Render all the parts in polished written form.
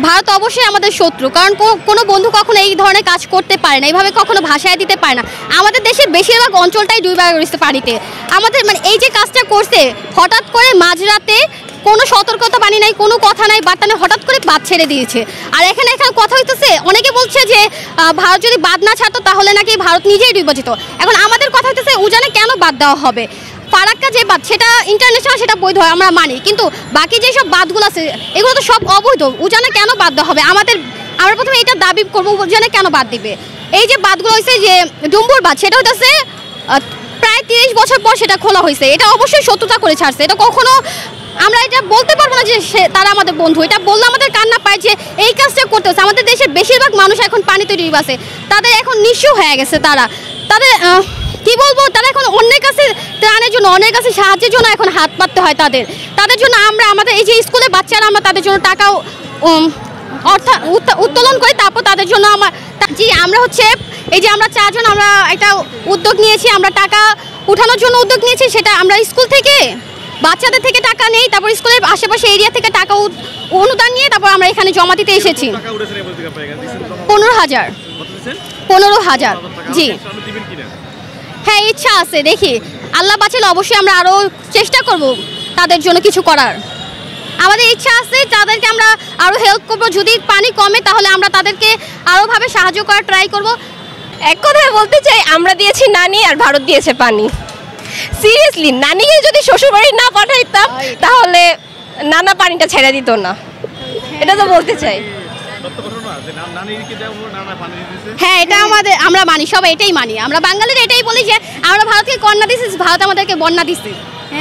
ভারত অবশ্যই আমাদের শত্রু, কারণ কোনো বন্ধু কখনো এই ধরনের কাজ করতে পারে না, এইভাবে কখনো ভাষায় দিতে পারে না। আমাদের দেশের বেশিরভাগ অঞ্চলটাই ডুবে গেছে পানিতে। আমাদের মানে এই যে কাজটা করছে হঠাৎ করে মাঝরাতে, কোনো সতর্কতা বাণী নাই, কোনো কথা নাই, বার্তা নেই, হঠাৎ করে বাদ ছেড়ে দিয়েছে। আর এখানে কথা হইতেছে, অনেকে বলছে যে ভারত যদি বাদ না ছাড়তো তাহলে নাকি ভারত নিজেই ডুবে যেত। এখন আমাদের কথা হইতেছে উজানে কেন বাদ দেওয়া হবে? ফারাক্কা যে বাঁধ সেটা ইন্টারন্যাশনাল, সেটা বৈধ হয়, আমরা মানি, কিন্তু বাকি যেসব বাঁধগুলো আছে এগুলো তো সব অবৈধ। উজানে কেন বাদ দেওয়া হবে? আমরা প্রথমে এটা দাবি করবো, উজানে কেন বাদ দিবে? এই যে বাঁধগুলো হয়েছে, যে ডুম্বুর বাঁধ, সেটা হইতেছে প্রায় 30 বছর পর সেটা খোলা হয়েছে। এটা অবশ্যই শত্রুতা করে ছাড়ছে। এটা কখনো আমরা এটা বলতে পারবো না যে তারা আমাদের বন্ধু। এটা বললে আমাদের কান্না পায় যে এই কাজটা করতে হচ্ছে। আমাদের দেশের বেশিরভাগ মানুষ এখন পানিতে ডুবে আছে, তাদের এখন নিঃস্ব হয়ে গেছে। তাদের কি বলবো, তারা এখন অন্যের কাছে ত্রাণের জন্য, অন্যের কাছে সাহায্যের জন্য এখন হাত পাততে হয় তাদের জন্য। আমাদের এই যে স্কুলে বাচ্চারা, আমরা তাদের জন্য টাকাও উত্তোলন করি, তারপর তাদের জন্য আমরা হচ্ছে এই যে আমরা 4 জন আমরা একটা উদ্যোগ নিয়েছি, আমরা টাকা উঠানোর জন্য উদ্যোগ নিয়েছি। সেটা আমরা স্কুল থেকে বাচ্চাদের থেকে টাকা নেই, তারপর স্কুলের আশেপাশে এরিয়া থেকে টাকা অনুদান নিয়ে তারপর আমরা এখানে জমা দিতে এসেছি। 15,000 জি। হ্যাঁ, ইচ্ছা আছে, দেখি আল্লাহ বাঁচালে অবশ্যই আমরা আরও চেষ্টা করব তাদের জন্য কিছু করার। আমাদের ইচ্ছা আছে, তাদেরকে আমরা আরও হেল্প করবো। যদি পানি কমে তাহলে আমরা তাদেরকে আরোভাবে সাহায্য করার ট্রাই করব। এক কথায় বলতে চাই, আমরা দিয়েছি নানি আর ভারত দিয়েছে পানি। সিরিয়াসলি, নানিকে যদি শ্বশুরবাড়ি না পাঠাইতাম তাহলে নানা পানিটা ছেড়ে দিত না, এটা তো বলতে চাই। হ্যাঁ, এটা আমরা মানি, সবাই এটাই মানি। আমরা বাঙালিরা এটাই বলি যে আমরা ভারতকে কন্যা দিচ্ছি, ভারত আমাদেরকে বন্যা দিচ্ছে।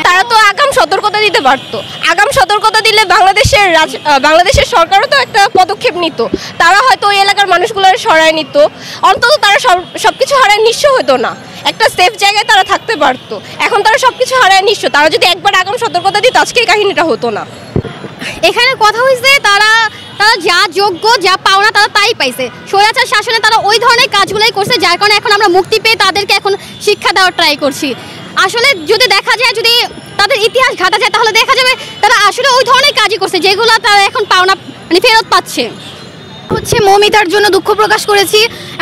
তারা তো আগাম সতর্কতা দিতে পারতো। আগাম সতর্কতা দিলে বাংলাদেশের সরকারও তো একটা পদক্ষেপ নিত। তারা হয়তো ওই এলাকার মানুষগুলোর সরায় নিত, অন্তত তারা সবকিছু হারায় নিঃস্ব হতো না, একটা সেফ জায়গায় তারা থাকতে পারতো। এখন তারা সবকিছু হারায় নিঃস্ব। তারা যদি একবার আগাম সতর্কতা দিত আজকের কাহিনীটা হতো না। এখানে কথা হয়েছে, তারা যা যোগ্য, যা পাওনা তারা তাই পাইছে। স্বৈরাচার শাসনে তারা ওই ধরনের কাজগুলোই করছে, যার কারণে এখন আমরা মুক্তি পেয়ে তাদেরকে এখন শিক্ষা দেওয়ার ট্রাই করছি। আসলে যদি দেখা যায়, যদি তাদের ইতিহাস ঘাটা যায়, তাহলে দেখা যাবে তারা আসলে ওই ধরনের কাজই করছে যেগুলো তারা এখন পাওনা ফেরত পাচ্ছে। মৌমিতার জন্য দুঃখ প্রকাশ করেছি,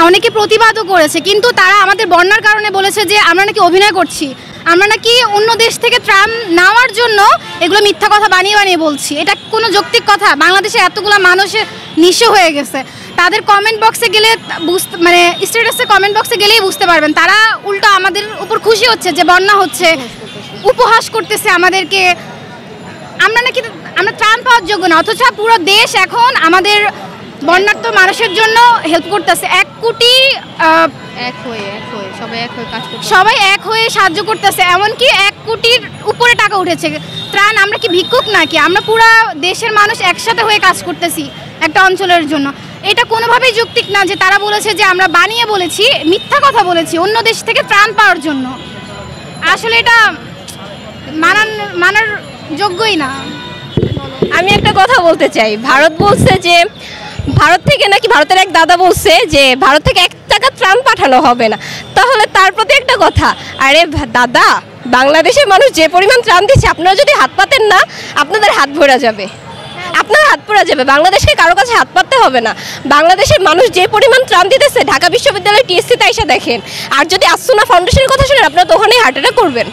অনেকে প্রতিবাদও করেছে, কিন্তু তারা আমাদের বন্যার কারণে বলেছে যে আমরা নাকি অভিনয় করছি, আমরা নাকি অন্য দেশ থেকে ত্রাণ নেওয়ার জন্য এগুলো মিথ্যা কথা বানিয়ে বলছি। এটা কোনো যৌক্তিক কথা? বাংলাদেশে এতগুলো মানুষের নিঃস্ব হয়ে গেছে, তাদের কমেন্ট বক্সে গেলে স্ট্যাটাসে কমেন্ট বক্সে গেলেই বুঝতে পারবেন, তারা উল্টো আমাদের উপর খুশি হচ্ছে যে বন্যা হচ্ছে, উপহাস করতেছে আমাদেরকে, আমরা ত্রাণ পাওয়ার যোগ্য না, অথচ পুরো দেশ এখন আমাদের বন্যার্ত মানুষের জন্য হেল্প করতেছে। 1 কোটি সবাই এক হয়ে সাহায্য করতেছে, এমনকি 1 কোটির উপরে টাকা উঠেছে ত্রাণ। আমরা কি ভিক্ষুক নাকি? আমরা পুরো দেশের মানুষ একসাথে হয়ে কাজ করতেছি একটা অঞ্চলের জন্য। এটা কোনোভাবেই যৌক্তিক না যে তারা বলেছে যে আমরা বানিয়ে বলেছি, মিথ্যা কথা বলেছি অন্য দেশ থেকে ত্রাণ পাওয়ার জন্য। আসলে এটা মানার যোগ্যই না। আমি একটা কথা বলতে চাই, ভারত বলছে যে ভারত থেকে নাকি, ভারতের এক দাদা বলছে যে ভারত থেকে 1 টাকা ত্রাণ পাঠানো হবে না। তাহলে তার প্রতি একটা কথা, আরে দাদা, বাংলাদেশের মানুষ যে পরিমাণ ত্রাণ দিচ্ছে, আপনারা যদি হাত পাতেন না আপনাদের হাত ভরা যাবে, আপনার হাত পড়া যাবে। বাংলাদেশকে কারো কাছে হাত পাততে হবে না। বাংলাদেশের মানুষ যে পরিমাণ ত্রাণ দিতেছে, ঢাকা বিশ্ববিদ্যালয়ের টিএসসিতে এসে দেখেন। আর যদি আসুনা ফাউন্ডেশনের কথা শুনেন, আপনারা তো ওখানেই হার্ট অ্যাটাক করবেন।